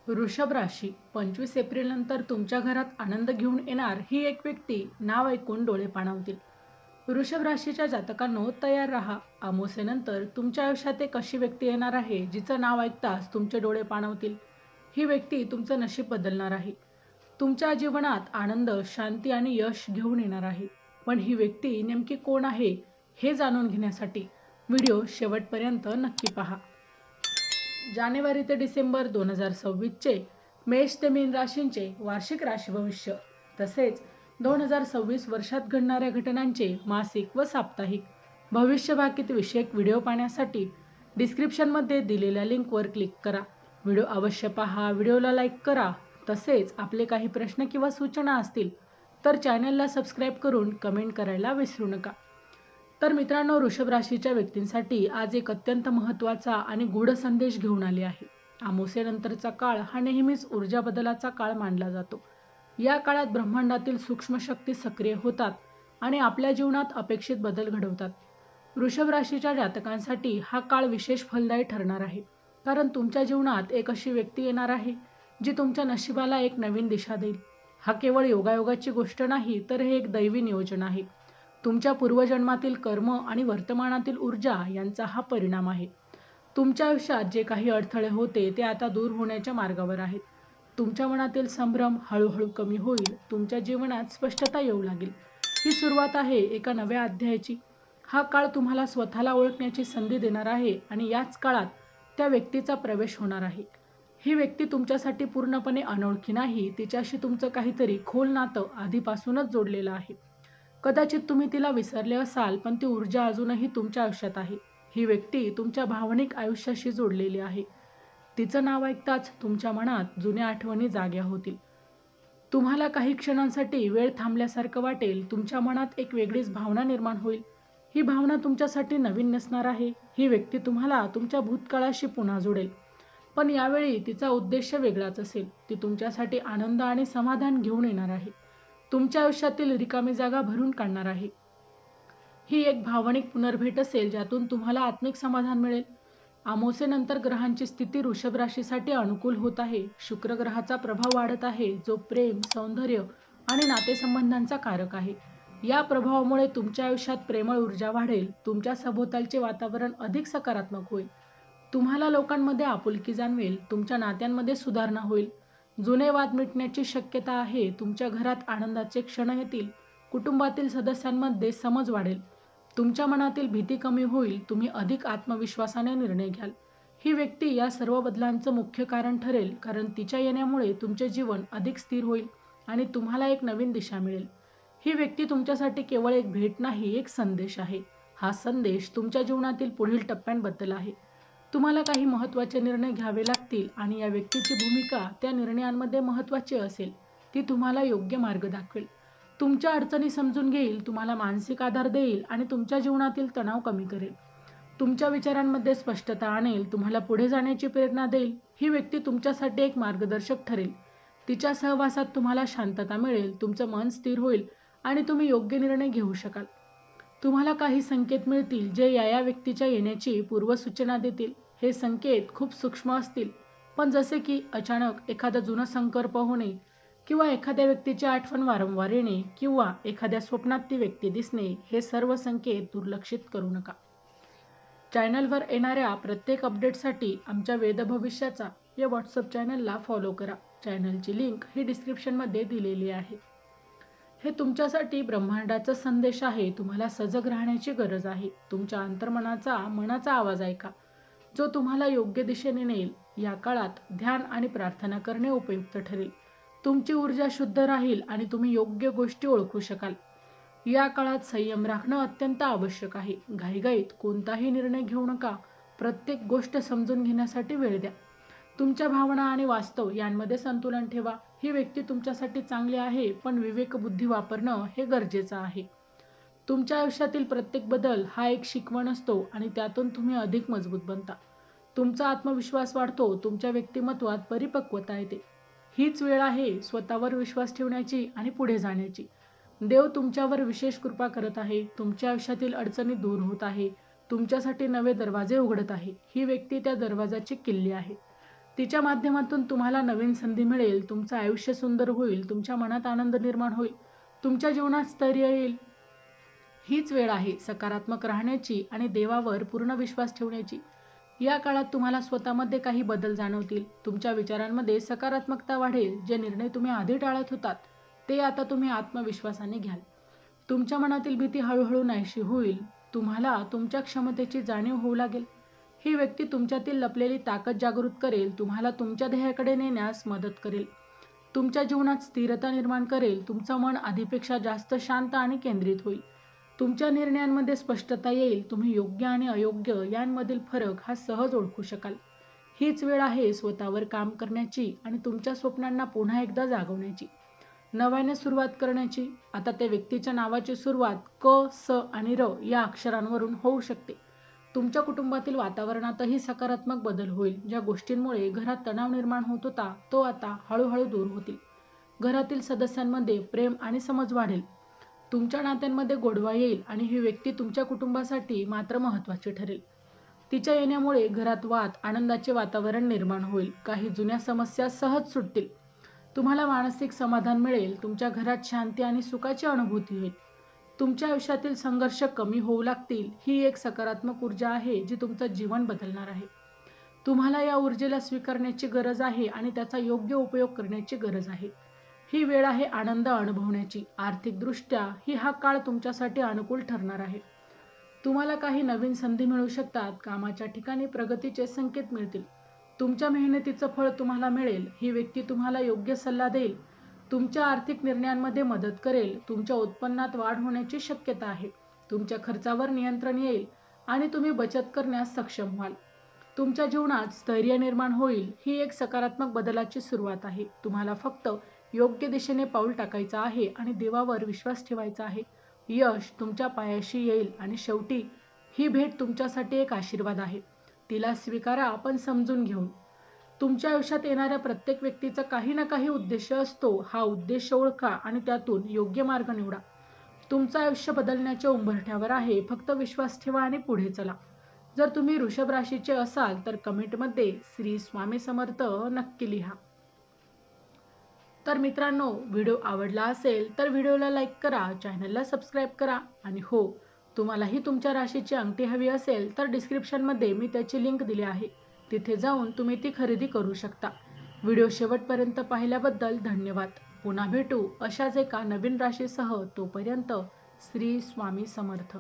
वृषभ राशी 25 एप्रिल नंतर तुमच्या घरात आनंद घेऊन येणार ही एक व्यक्ती नाव ऐकून डोळे पाणावतील. वृषभ राशीच्या जातकांनो तयार राहा. अमावास्येनंतर तुमच्या आयुष्यात एक अशी व्यक्ती येणार आहे जिचं नाव ऐकताच तुमचे डोळे पाणावतील. ही व्यक्ती तुमचं नशीब बदलणार आहे. तुमच्या जीवनात आनंद, शांती आणि यश घेऊन येणार आहे. पण ही व्यक्ती नेमकी कोण आहे हे जाणून घेण्यासाठी व्हिडिओ शेवटपर्यंत नक्की पहा. जानेवारी ते डिसेंबर 2026चे मेष ते मीन राशींचे वार्षिक राशी भविष्य तसेच 2026 वर्षात घडणाऱ्या घटनांचे मासिक व साप्ताहिक भविष्यवाणी विषयक व्हिडिओ पाहण्यासाठी डिस्क्रिप्शनमध्ये दिलेल्या लिंकवर क्लिक करा. व्हिडिओ अवश्य पहा, व्हिडिओला लाईक करा. तसेच आपले काही प्रश्न किंवा सूचना असतील तर चॅनलला सबस्क्राईब करून कमेंट करायला विसरू नका. तर मित्रांनो, वृषभ राशीच्या व्यक्तींसाठी आज एक अत्यंत महत्त्वाचा आणि गूढ संदेश घेऊन आले आहे. अमावास्येनंतरचा काळ हा नेहमीच ऊर्जा बदलाचा काळ मानला जातो. या काळात ब्रह्मांडातील सूक्ष्म शक्ती सक्रिय होतात आणि आपल्या जीवनात अपेक्षित बदल घडवतात. वृषभ राशीच्या जातकांसाठी हा काळ विशेष फलदायी ठरणार आहे, कारण तुमच्या जीवनात एक अशी व्यक्ती येणार आहे जी तुमच्या नशिबाला एक नवीन दिशा देईल. हा केवळ योगायोगाची गोष्ट नाही, तर हे एक दैवी नियोजन आहे. तुमच्या पूर्वजन्मातील कर्म आणि वर्तमानातील ऊर्जा यांचा हा परिणाम आहे. तुमच्या आयुष्यात जे काही अडथळे होते ते आता दूर होण्याच्या मार्गावर आहेत. तुमच्या मनातील संभ्रम हळूहळू कमी होईल. तुमच्या जीवनात स्पष्टता येऊ लागेल. ही सुरुवात आहे एका नव्या अध्यायाची. हा काळ तुम्हाला स्वतःला ओळखण्याची संधी देणार आहे आणि याच काळात त्या व्यक्तीचा प्रवेश होणार आहे. ही व्यक्ती तुमच्यासाठी पूर्णपणे अनोळखी नाही, तिच्याशी तुमचं काहीतरी खोल नातं आधीपासूनच जोडलेलं आहे. कदाचित तुम्ही तिला विसरले असाल, पण ती ऊर्जा अजूनही तुमच्या आयुष्यात आहे. ही व्यक्ती तुमच्या भावनिक आयुष्याशी जोडलेली आहे. तिचं नाव ऐकताच तुमच्या मनात जुन्या आठवणी जाग्या होतील. तुम्हाला काही क्षणांसाठी वेळ थांबल्यासारखं वाटेल. तुमच्या मनात एक वेगळीच भावना निर्माण होईल. ही भावना तुमच्यासाठी नवीन नसणार आहे. ही व्यक्ती तुम्हाला तुमच्या भूतकाळाशी पुन्हा जोडेल, पण यावेळी तिचा उद्देश वेगळाच असेल. ती तुमच्यासाठी आनंद आणि समाधान घेऊन येणार आहे. तुमच्या आयुष्यातील रिकामी जागा भरून काढणार आहे. ही एक भावनिक पुनर्भेट असेल ज्यातून तुम्हाला आत्मिक समाधान मिळेल. अमावास्येनंतर ग्रहांची स्थिती वृषभ राशीसाठी अनुकूल होत आहे. शुक्र ग्रहाचा प्रभाव वाढत आहे, जो प्रेम, सौंदर्य आणि नातेसंबंधांचा कारक आहे. या प्रभावामुळे तुमच्या आयुष्यात प्रेमळ ऊर्जा वाढेल. तुमच्या सभोवतालचे वातावरण अधिक सकारात्मक होईल. तुम्हाला लोकांमध्ये आपुलकी जाणवेल. तुमच्या नात्यांमध्ये सुधारणा होईल. जुने वाद मिटण्याची शक्यता आहे. तुमच्या घरात आनंदाचे क्षण येतील. कुटुंबातील सदस्यांमध्ये समज वाढेल. तुमच्या मनातील भीती कमी होईल. तुम्ही अधिक आत्मविश्वासाने निर्णय घ्याल. ही व्यक्ती या सर्व बदलांचं मुख्य कारण ठरेल, कारण तिच्या येण्यामुळे तुमचे जीवन अधिक स्थिर होईल आणि तुम्हाला एक नवीन दिशा मिळेल. ही व्यक्ती तुमच्यासाठी केवळ एक भेट नाही, एक संदेश आहे. हा संदेश तुमच्या जीवनातील पुढील टप्प्यांबद्दल आहे. तुम्हाला काही महत्त्वाचे निर्णय घ्यावे लागतील आणि या व्यक्तीची भूमिका त्या निर्णयांमध्ये महत्त्वाची असेल. ती तुम्हाला योग्य मार्ग दाखवेल, तुमच्या अडचणी समजून घेईल, तुम्हाला मानसिक आधार देईल आणि तुमच्या जीवनातील तणाव कमी करेल. तुमच्या विचारांमध्ये स्पष्टता आणेल, तुम्हाला पुढे जाण्याची प्रेरणा देईल. ही व्यक्ती तुमच्यासाठी एक मार्गदर्शक ठरेल. तिच्या सहवासात तुम्हाला शांतता मिळेल, तुमचं मन स्थिर होईल आणि तुम्ही योग्य निर्णय घेऊ शकाल. तुम्हाला काही संकेत मिळतील जे या व्यक्तीच्या येण्याची पूर्वसूचना देतील. हे संकेत खूप सूक्ष्म असतील, पण जसे की अचानक एखादा जुना संकल्प होणे किंवा एखाद्या व्यक्तीची आठवण वारंवार येणे किंवा एखाद्या स्वप्नात ती व्यक्ती दिसणे, हे सर्व संकेत दुर्लक्षित करू नका. चॅनलवर येणाऱ्या प्रत्येक अपडेटसाठी आमच्या वेद भविष्याचा या व्हॉट्सअप चॅनलला फॉलो करा. चॅनलची लिंक ही डिस्क्रिप्शनमध्ये दिलेली आहे. हे तुमच्यासाठी ब्रह्मांडाचा संदेश आहे. तुम्हाला सजग राहण्याची गरज आहे. तुमच्या मनाचा आवाज ऐका, जो तुम्हाला योग्य दिशेने नेईल. या काळात ध्यान आणि प्रार्थना करणे उपयुक्त ठरेल. तुमची ऊर्जा शुद्ध राहील आणि तुम्ही योग्य गोष्टी ओळखू शकाल. या काळात संयम राखणं अत्यंत आवश्यक आहे. घाईघाईत कोणताही निर्णय घेऊ नका. प्रत्येक गोष्ट समजून घेण्यासाठी वेळ द्या. तुमच्या भावना आणि वास्तव यांमध्ये संतुलन ठेवा. ही व्यक्ती तुमच्यासाठी चांगली आहे, पण विवेकबुद्धी वापरणं हे गरजेचं आहे. तुमच्या आयुष्यातील प्रत्येक बदल हा एक शिकवण असतो आणि त्यातून तुम्ही अधिक मजबूत बनता. तुमचा आत्मविश्वास वाढतो. तुमच्या व्यक्तिमत्वात परिपक्वता येते. हीच वेळ आहे स्वतःवर विश्वास ठेवण्याची आणि पुढे जाण्याची. देव तुमच्यावर विशेष कृपा करत आहे. तुमच्या आयुष्यातील अडचणी दूर होत आहे. तुमच्यासाठी नवे दरवाजे उघडत आहे. ही व्यक्ती त्या दरवाजाची किल्ली आहे. तिच्या माध्यमातून तुम्हाला नवीन संधी मिळेल, तुमचं आयुष्य सुंदर होईल, तुमच्या मनात आनंद निर्माण होईल, तुमच्या जीवनात स्थैर्य येईल. हीच वेळ आहे सकारात्मक राहण्याची आणि देवावर पूर्ण विश्वास ठेवण्याची. या काळात तुम्हाला स्वतःमध्ये काही बदल जाणवतील. तुमच्या विचारांमध्ये सकारात्मकता वाढेल. जे निर्णय तुम्ही आधी टाळत होतात ते आता तुम्ही आत्मविश्वासाने घ्याल. तुमच्या मनातील भीती हळूहळू नाहीशी होईल. तुम्हाला तुमच्या क्षमतेची जाणीव होऊ लागेल. ही व्यक्ती तुमच्यातील लपलेली ताकद जागृत करेल, तुम्हाला तुमच्या ध्येयाकडे नेण्यास मदत करेल, तुमच्या जीवनात स्थिरता निर्माण करेल. तुमचं मन आधीपेक्षा जास्त शांत आणि केंद्रित होईल. तुमच्या निर्णयांमध्ये स्पष्टता येईल. तुम्ही योग्य आणि अयोग्य यांमधील फरक हा सहज ओळखू शकाल. हीच वेळ आहे स्वतःवर काम करण्याची आणि तुमच्या स्वप्नांना पुन्हा एकदा जागवण्याची, नव्याने सुरुवात करण्याची. आता त्या व्यक्तीच्या नावाची सुरुवात क, स आणि र या अक्षरांवरून होऊ शकते. तुमच्या कुटुंबातील वातावरणातही सकारात्मक बदल होईल. ज्या गोष्टींमुळे घरात तणाव निर्माण होत होता तो आता हळूहळू दूर होतील. घरातील सदस्यांमध्ये प्रेम आणि समज वाढेल. तुमच्या नात्यांमध्ये गोडवा येईल आणि ही व्यक्ती तुमच्या कुटुंबासाठी मात्र महत्त्वाची ठरेल. तिच्या येण्यामुळे घरात वाद, आनंदाचे वातावरण निर्माण होईल. काही जुन्या समस्या सहज सुटतील. तुम्हाला मानसिक समाधान मिळेल. तुमच्या घरात शांती आणि सुखाची अनुभूती होईल. तुमच्या आयुष्यातील संघर्ष कमी होऊ लागतील. ही एक सकारात्मक ऊर्जा आहे जी तुमचं जीवन बदलणार आहे. तुम्हाला या ऊर्जेला स्वीकारण्याची गरज आहे आणि त्याचा योग्य उपयोग करण्याची गरज आहे. ही वेळ आहे आनंद अनुभवण्याची. आर्थिकदृष्ट्या हा काळ तुमच्यासाठी अनुकूल ठरणार आहे. तुम्हाला काही नवीन संधी मिळू शकतात. कामाच्या ठिकाणी प्रगतीचे संकेत मिळतील. तुमच्या मेहनतीचं फळ तुम्हाला मिळेल. ही व्यक्ती तुम्हाला योग्य सल्ला देईल, तुमच्या आर्थिक निर्णयांमध्ये मदत करेल. तुमच्या उत्पन्नात वाढ होण्याची शक्यता आहे. तुमच्या खर्चावर नियंत्रण येईल आणि तुम्ही बचत करण्यास सक्षम व्हाल. तुमच्या जीवनात स्थैर्य निर्माण होईल. ही एक सकारात्मक बदलाची सुरुवात आहे. तुम्हाला फक्त योग्य दिशेने पाऊल टाकायचं आहे आणि देवावर विश्वास ठेवायचा आहे. यश तुमच्या पायाशी येईल आणि शेवटी ही भेट तुमच्यासाठी एक आशीर्वाद आहे. तिला स्वीकारा. आपण समजून घेऊन. तुमच्या आयुष्यात येणाऱ्या प्रत्येक व्यक्तीचा काही ना काही उद्देश असतो. हा उद्देश ओळखा आणि त्यातून योग्य मार्ग निवडा. तुमचं आयुष्य बदलण्याच्या उंबरठ्यावर आहे. फक्त विश्वास ठेवा आणि पुढे चला. जर तुम्ही वृषभ राशीचे असाल तर कमेंटमध्ये श्री स्वामी समर्थ नक्की लिहा. तर मित्रांनो, व्हिडिओ आवडला असेल तर व्हिडिओला लाईक करा, चॅनलला सबस्क्राईब करा आणि हो, तुम्हालाही तुमच्या राशीची अंगठी हवी असेल तर डिस्क्रिप्शनमध्ये मी त्याची लिंक दिली आहे. तिथे जाऊन तुम्ही ती खरेदी करू शकता. व्हिडिओ शेवटपर्यंत पाहिल्याबद्दल धन्यवाद. पुन्हा भेटू अशाच एका नवीन राशीसह. तोपर्यंत श्री स्वामी समर्थ.